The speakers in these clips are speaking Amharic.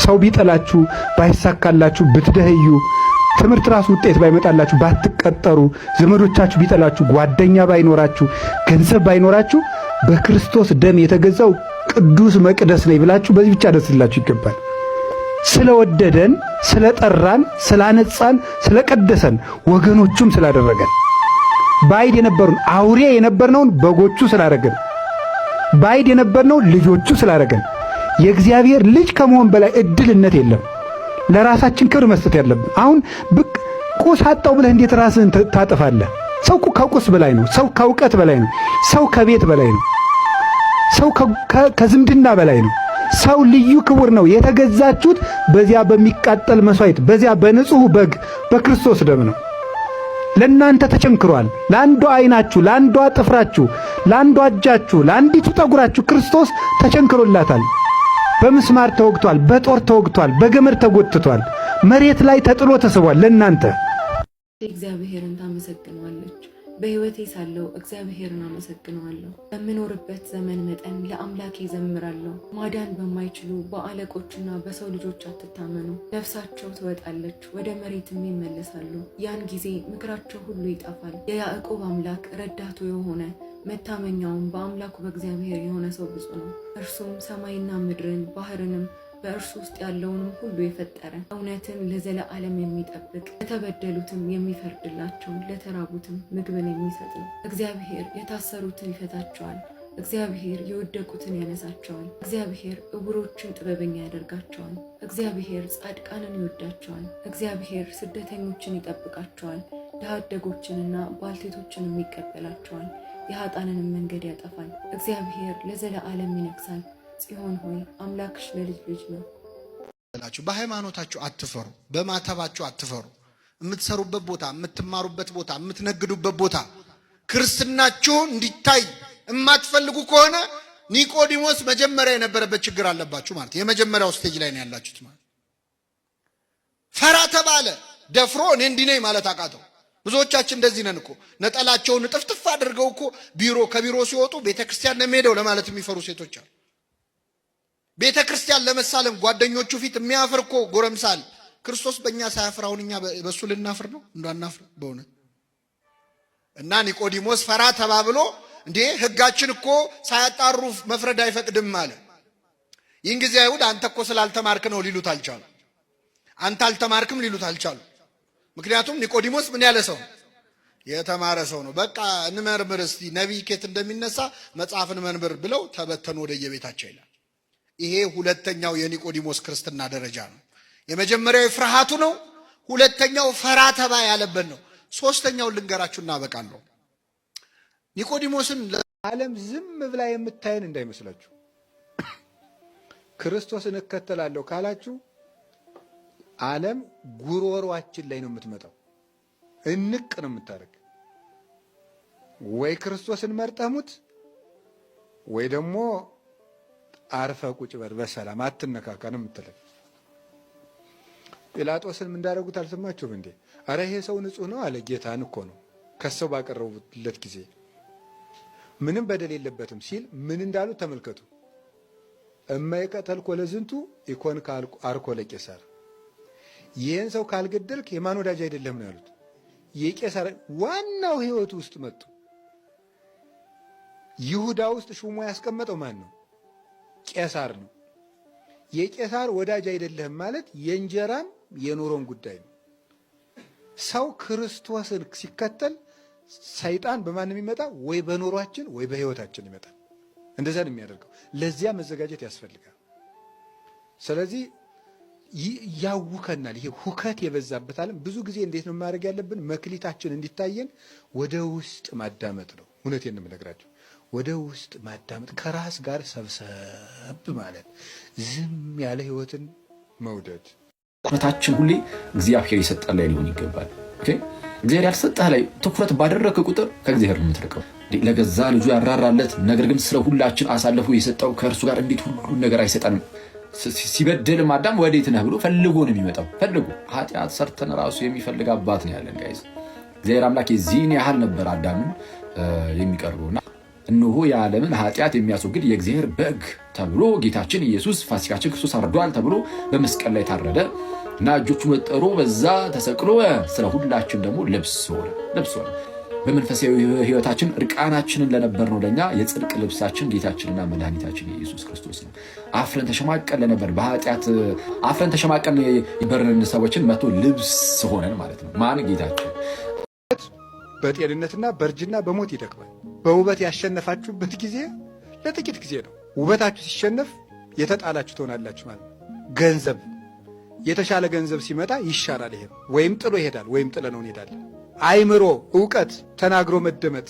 ሰው ቢጠላችሁ ባይሳካላችሁ ብትደህዩ ትምህርት ራሱ ውጤት ባይመጣላችሁ ባትቀጠሩ ዘመዶቻችሁ ቢጠላችሁ ጓደኛ ባይኖራችሁ ገንዘብ ባይኖራችሁ በክርስቶስ ደም የተገዛው ቅዱስ መቅደስ ነኝ ብላችሁ በዚህ ብቻ ደስ ይላችሁ ይገባል። ስለወደደን ስለጠራን ስላነጻን ስለቀደሰን ወገኖቹም ስላደረገን ባይድ የነበሩን አውሬ የነበርነውን በጎቹ ስላደረገን ባይድ የነበርነው ልጆቹ ስላደረገን የእግዚአብሔር ልጅ ከመሆን በላይ እድልነት የለም። ለራሳችን ክብር መስጠት ያለብን። አሁን ብቅ ቁስ አጣው ብለህ እንዴት ራስህን ታጠፋለህ? ሰው ከቁስ በላይ ነው። ሰው ከእውቀት በላይ ነው። ሰው ከቤት በላይ ነው። ሰው ከዝምድና በላይ ነው። ሰው ልዩ ክቡር ነው። የተገዛችሁት በዚያ በሚቃጠል መስዋዕት በዚያ በንጹህ በግ በክርስቶስ ደም ነው። ለእናንተ ተቸንክሯል። ለአንዷ አይናችሁ፣ ለአንዷ ጥፍራችሁ፣ ለአንዷ እጃችሁ፣ ለአንዲቱ ጠጉራችሁ ክርስቶስ ተቸንክሮላታል። በምስማር ተወግቷል፣ በጦር ተወግቷል፣ በገመድ ተጎትቷል፣ መሬት ላይ ተጥሎ ተስቧል። ለእናንተ እግዚአብሔርን ታመሰግነዋለች። በሕይወቴ ሳለሁ እግዚአብሔርን አመሰግነዋለሁ። በምኖርበት ዘመን መጠን ለአምላኬ ዘምራለሁ። ማዳን በማይችሉ በአለቆችና በሰው ልጆች አትታመኑ። ነፍሳቸው ትወጣለች፣ ወደ መሬትም ይመለሳሉ። ያን ጊዜ ምክራቸው ሁሉ ይጠፋል። የያዕቆብ አምላክ ረዳቱ የሆነ መታመኛውም በአምላኩ በእግዚአብሔር የሆነ ሰው ብፁዕ ነው። እርሱም ሰማይና ምድርን ባህርንም በእርሱ ውስጥ ያለውንም ሁሉ የፈጠረ እውነትን ለዘለዓለም የሚጠብቅ ለተበደሉትም የሚፈርድላቸው ለተራቡትም ምግብን የሚሰጥ ነው። እግዚአብሔር የታሰሩትን ይፈታቸዋል። እግዚአብሔር የወደቁትን ያነሳቸዋል። እግዚአብሔር ዕውሮችን ጥበበኛ ያደርጋቸዋል። እግዚአብሔር ጻድቃንን ይወዳቸዋል። እግዚአብሔር ስደተኞችን ይጠብቃቸዋል። ድሃ አደጎችንና ባልቴቶችንም ይቀበላቸዋል። የኃጥአንንም መንገድ ያጠፋል። እግዚአብሔር ለዘለዓለም ይነግሣል። ጽዮን ሆይ አምላክሽ ለልጅ ልጅ ነው። በሃይማኖታችሁ አትፈሩ፣ በማተባችሁ አትፈሩ። የምትሰሩበት ቦታ፣ የምትማሩበት ቦታ፣ የምትነግዱበት ቦታ ክርስትናችሁ እንዲታይ የማትፈልጉ ከሆነ ኒቆዲሞስ መጀመሪያ የነበረበት ችግር አለባችሁ ማለት የመጀመሪያው ስቴጅ ላይ ነው ያላችሁት ማለት። ፈራ ተባለ፣ ደፍሮ እኔ እንዲህ ነኝ ማለት አቃተው። ብዙዎቻችን እንደዚህ ነን እኮ። ነጠላቸውን ጥፍጥፍ አድርገው እኮ ከቢሮ ሲወጡ ቤተክርስቲያን ነው የሚሄደው ለማለት የሚፈሩ ሴቶች አሉ። ቤተክርስቲያን ለመሳለም ጓደኞቹ ፊት የሚያፍር እኮ ጎረምሳል። ክርስቶስ በእኛ ሳያፍር አሁን እኛ በእሱ ልናፍር ነው? እንዳናፍር በእውነት። እና ኒቆዲሞስ ፈራ ተባብሎ እንዴ ሕጋችን እኮ ሳያጣሩ መፍረድ አይፈቅድም አለ። ይህን ጊዜ አይሁድ አንተ እኮ ስላልተማርክ ነው ሊሉት አልቻሉ። አንተ አልተማርክም ሊሉት አልቻሉ። ምክንያቱም ኒቆዲሞስ ምን ያለ ሰው የተማረ ሰው ነው። በቃ እንመርምር እስቲ ነቢይ ከየት እንደሚነሳ መጽሐፍን መንብር ብለው ተበተኑ ወደ የቤታቸው ይላል። ይሄ ሁለተኛው የኒቆዲሞስ ክርስትና ደረጃ ነው። የመጀመሪያው ፍርሃቱ ነው። ሁለተኛው ፈራ ተባ ያለበት ነው። ሶስተኛው ልንገራችሁ እናበቃለሁ። ኒቆዲሞስን ዓለም ዝም ብላ የምታየን እንዳይመስላችሁ። ክርስቶስን እከተላለሁ ካላችሁ ዓለም ጉሮሯችን ላይ ነው የምትመጣው። እንቅ ነው የምታደርግ። ወይ ክርስቶስን መርጠሙት ወይ ደግሞ አርፈ ቁጭ በር በሰላም አትነካካ ነው የምትለው። ጲላጦስን ምን እንዳደረጉት አልሰማችሁም እንዴ? አረ ይሄ ሰው ንጹህ ነው አለ። ጌታን እኮ ነው ከሰው ባቀረቡለት ጊዜ ምንም በደል የለበትም ሲል ምን እንዳሉት ተመልከቱ። እማይቀተልኮ ለዝንቱ ኢኮን አርኮ ለቄሳር፣ ይህን ሰው ካልገደልክ የማን ወዳጅ አይደለም ነው ያሉት። የቄሳር ዋናው ህይወቱ ውስጥ መጡ። ይሁዳ ውስጥ ሹሞ ያስቀመጠው ማን ነው? ቄሳር ነው። የቄሳር ወዳጅ አይደለም ማለት የእንጀራም የኑሮን ጉዳይ ነው። ሰው ክርስቶስን ሲከተል ሰይጣን በማንም ይመጣ ወይ በኑሯችን ወይ በህይወታችን ይመጣል። እንደዛ ነው የሚያደርገው። ለዚያ መዘጋጀት ያስፈልጋል። ስለዚህ ያውከናል። ይሄ ሁከት የበዛበት ዓለም ብዙ ጊዜ እንዴት ነው ማድረግ ያለብን? መክሊታችን እንዲታየን ወደ ውስጥ ማዳመጥ ነው። እውነቴን ነው የምነግራቸው። ወደ ውስጥ ማዳመጥ፣ ከራስ ጋር ሰብሰብ ማለት፣ ዝም ያለ ህይወትን መውደድ። ትኩረታችን ሁሌ እግዚአብሔር የሰጠን ላይ ሊሆን ይገባል። እግዚአብሔር ያልሰጠህ ላይ ትኩረት ባደረግህ ቁጥር ከእግዚአብሔር ነው የምትርቀው። ለገዛ ልጁ ያራራለት ነገር ግን ስለ ሁላችን አሳልፎ የሰጠው ከእርሱ ጋር እንዴት ሁሉን ነገር አይሰጠንም? ሲበደልም አዳም ወዴት ነህ ብሎ ፈልጎ ነው የሚመጣው። ፈልጎ ኃጢአት ሰርተን ራሱ የሚፈልግ አባት ነው ያለን ጋይዝ። እግዚአብሔር አምላክ የዚህን ያህል ነበር አዳምን የሚቀርበውና እነሆ የዓለምን ኃጢአት የሚያስወግድ የእግዚአብሔር በግ ተብሎ ጌታችን ኢየሱስ ፋሲካችን ክርስቶስ አርዷል ተብሎ በመስቀል ላይ ታረደ እና እጆቹ ወጠሮ በዛ ተሰቅሎ ስለ ሁላችን ደግሞ ልብስ ሆነ። በመንፈሳዊ ሕይወታችን እርቃናችንን ለነበርነው ለኛ የጽድቅ ልብሳችን ጌታችንና መድኃኒታችን ኢየሱስ ክርስቶስ ነው። አፍረን ተሸማቀን ለነበር በኃጢአት አፍረን ተሸማቀን የበረን ሰዎችን መጥቶ ልብስ ሆነን ማለት ነው። ማን? ጌታችን። በጤንነትና በእርጅና በሞት ይደክማል። በውበት ያሸነፋችሁበት ጊዜ ለጥቂት ጊዜ ነው። ውበታችሁ ሲሸነፍ የተጣላችሁ ትሆናላችሁ ማለት ነው። ገንዘብ፣ የተሻለ ገንዘብ ሲመጣ ይሻራል። ይሄ ወይም ጥሎ ይሄዳል ወይም ጥለነው እንሄዳለን። አይምሮ፣ ዕውቀት፣ ተናግሮ መደመጥ፣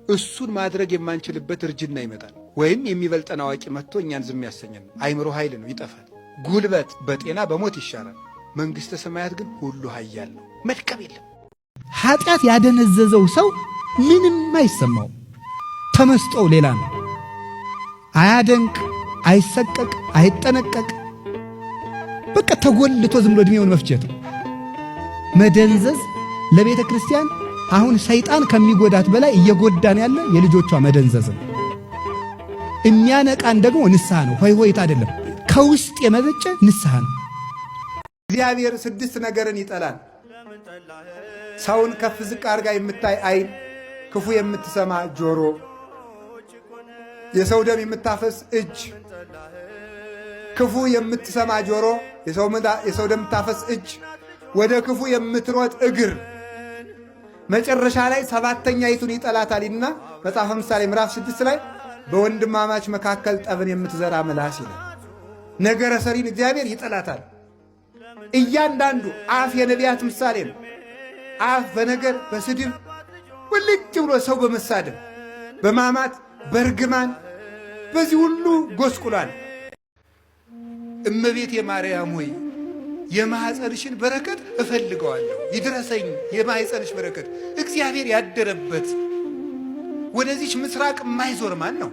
እሱን ማድረግ የማንችልበት እርጅና ይመጣል። ወይም የሚበልጠን አዋቂ መጥቶ እኛን ዝም ያሰኘን። አይምሮ ኃይል ነው፣ ይጠፋል። ጉልበት በጤና በሞት ይሻራል። መንግሥተ ሰማያት ግን ሁሉ ኃያል ነው፣ መድከም የለም። ኃጢአት ያደነዘዘው ሰው ምንም አይሰማው፣ ተመስጦው ሌላ ነው። አያደንቅ፣ አይሰቀቅ፣ አይጠነቀቅ። በቃ ተጎልቶ ዝም ብሎ ዕድሜውን መፍጀት ነው። መደንዘዝ ለቤተ ክርስቲያን አሁን ሰይጣን ከሚጎዳት በላይ እየጎዳን ያለ የልጆቿ መደንዘዝ ነው። የሚያነቃን ደግሞ ንስሐ ነው፣ ሆይ ሆይታ አይደለም። ከውስጥ የመነጨ ንስሐ ነው። እግዚአብሔር 6 ነገርን ይጠላል። ሰውን ከፍ ዝቅ አድርጋ የምታይ ዓይን፣ ክፉ የምትሰማ ጆሮ፣ የሰው ደም የምታፈስ እጅ። ክፉ የምትሰማ ጆሮ፣ የሰው ደም የምታፈስ እጅ፣ ወደ ክፉ የምትሮጥ እግር፣ መጨረሻ ላይ 7ተኛይቱን ይጠላታልና መጽሐፈ ምሳሌ ምዕራፍ 6 ላይ በወንድማማች መካከል ጠብን የምትዘራ ምላስ ይላል። ነገረ ሰሪን እግዚአብሔር ይጠላታል። እያንዳንዱ አፍ የነቢያት ምሳሌ ነው። አፍ በነገር በስድብ ውልጭ ብሎ ሰው በመሳደብ በማማት በርግማን በዚህ ሁሉ ጎስቁሏል። እመቤቴ ማርያም ሆይ የማኅፀንሽን በረከት እፈልገዋለሁ፣ ይድረሰኝ የማኅፀንሽ በረከት። እግዚአብሔር ያደረበት ወደዚች ምስራቅ የማይዞር ማን ነው?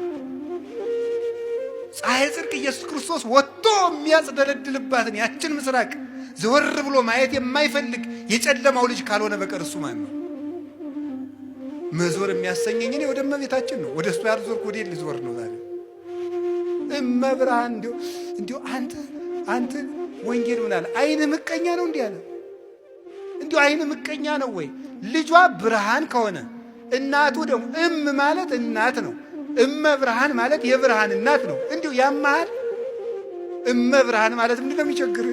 ፀሐይ ጽድቅ ኢየሱስ ክርስቶስ ወጥቶ የሚያጽደለድልባትን ያችን ምስራቅ ዘወር ብሎ ማየት የማይፈልግ የጨለማው ልጅ ካልሆነ በቀር እሱ ማን ነው? መዞር የሚያሰኘኝ እኔ ወደ እመቤታችን ነው። ወደ እሱ ያልዞርኩ ወዴት ልዞር ነው ዛሬ? እመብርሃን እንዲሁ አንተ ወንጌል ምን አለ? አይን ምቀኛ ነው እንዲህ አለ። እንዲሁ አይን ምቀኛ ነው ወይ? ልጇ ብርሃን ከሆነ እናቱ ደግሞ ማለት እናት ነው። እመብርሃን ማለት የብርሃን እናት ነው። እንዲሁ ያማሃል። እመብርሃን ማለት ምንድን ነው የሚቸግር?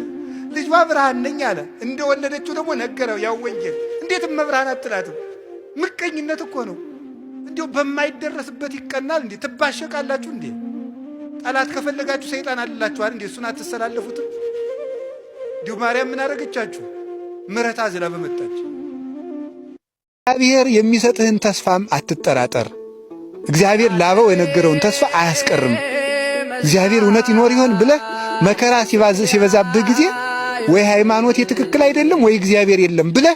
ልጇ ብርሃን ነኝ አለ። እንደወለደችው ደግሞ ነገረው ያው ወንጌል። እንዴት እመብርሃን አትላትም? ምቀኝነት እኮ ነው። እንዲሁ በማይደረስበት ይቀናል እንዴ? ትባሸቃላችሁ እንዴ? ጠላት ከፈለጋችሁ ሰይጣን አልላችኋል እንዴ? እሱን አትሰላለፉትም? እንዲሁ ማርያም ምን አደረገቻችሁ? ምሕረት አዝላ በመጣች። እግዚአብሔር የሚሰጥህን ተስፋም አትጠራጠር። እግዚአብሔር ላበው የነገረውን ተስፋ አያስቀርም። እግዚአብሔር እውነት ይኖር ይሆን ብለህ መከራ ሲበዛብህ ጊዜ ወይ ሃይማኖት የትክክል አይደለም ወይ እግዚአብሔር የለም ብለህ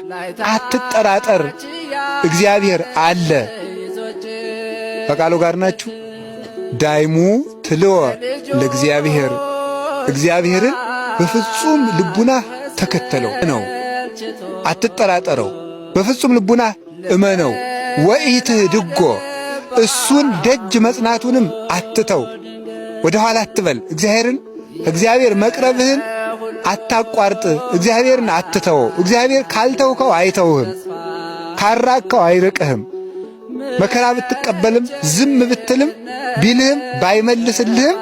አትጠራጠር። እግዚአብሔር አለ። ከቃሉ ጋር ናችሁ። ዳይሙ ትልወ ለእግዚአብሔር፣ እግዚአብሔርን በፍጹም ልቡና ተከተለው ነው። አትጠራጠረው፣ በፍጹም ልቡና እመነው። ወኢትህድጎ፣ እሱን ደጅ መጽናቱንም አትተው፣ ወደ ኋላ አትበል። እግዚአብሔር መቅረብህን አታቋርጥ። እግዚአብሔርን አትተወው። እግዚአብሔር ካልተውከው አይተውህም፣ ካራቅከው አይርቅህም። መከራ ብትቀበልም ዝም ብትልም ቢልህም ባይመልስልህም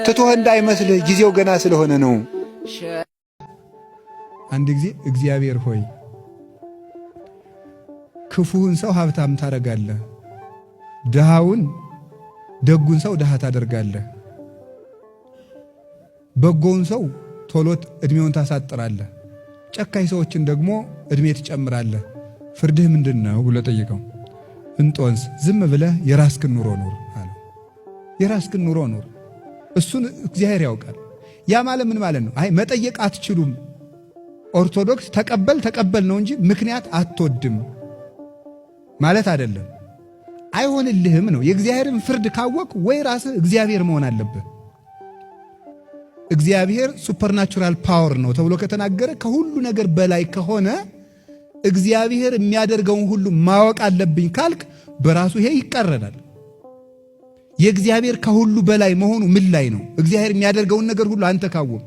ትቶህ እንዳይመስልህ፣ ጊዜው ገና ስለሆነ ነው። አንድ ጊዜ እግዚአብሔር ሆይ ክፉውን ሰው ሀብታም ታደርጋለህ፣ ደጉን ሰው ድሃ ታደርጋለህ፣ በጎውን ሰው ቶሎት ዕድሜውን ታሳጥራለህ፣ ጨካኝ ሰዎችን ደግሞ ዕድሜ ትጨምራለህ። ፍርድህ ምንድን ነው ብሎ ጠይቀው። እንጦንስ ዝም ብለህ የራስክን ኑሮ ኑር አለ። የራስክን ኑሮ ኑር፣ እሱን እግዚአብሔር ያውቃል። ያ ማለት ምን ማለት ነው? አይ መጠየቅ አትችሉም። ኦርቶዶክስ ተቀበል ነው እንጂ ምክንያት አትወድም ማለት አይደለም። አይሆንልህም ነው። የእግዚአብሔርን ፍርድ ካወቅ ወይ ራስህ እግዚአብሔር መሆን አለብህ። እግዚአብሔር ሱፐርናቹራል ፓወር ነው ተብሎ ከተናገረ ከሁሉ ነገር በላይ ከሆነ እግዚአብሔር የሚያደርገውን ሁሉ ማወቅ አለብኝ ካልክ በራሱ ይሄ ይቀረናል። የእግዚአብሔር ከሁሉ በላይ መሆኑ ምን ላይ ነው? እግዚአብሔር የሚያደርገውን ነገር ሁሉ አንተ ካወቅ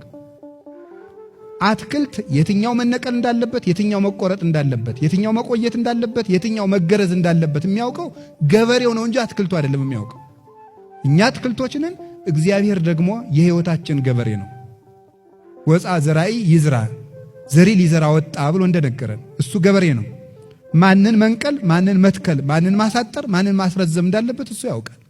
አትክልት የትኛው መነቀል እንዳለበት፣ የትኛው መቆረጥ እንዳለበት፣ የትኛው መቆየት እንዳለበት፣ የትኛው መገረዝ እንዳለበት የሚያውቀው ገበሬው ነው እንጂ አትክልቱ አይደለም የሚያውቀው። እኛ አትክልቶች ነን፣ እግዚአብሔር ደግሞ የሕይወታችን ገበሬ ነው። ወፃ ዘራኢ ይዝራ፣ ዘሪ ሊዘራ ወጣ ብሎ እንደነገረን እሱ ገበሬ ነው። ማንን መንቀል፣ ማንን መትከል፣ ማንን ማሳጠር፣ ማንን ማስረዘም እንዳለበት እሱ ያውቃል።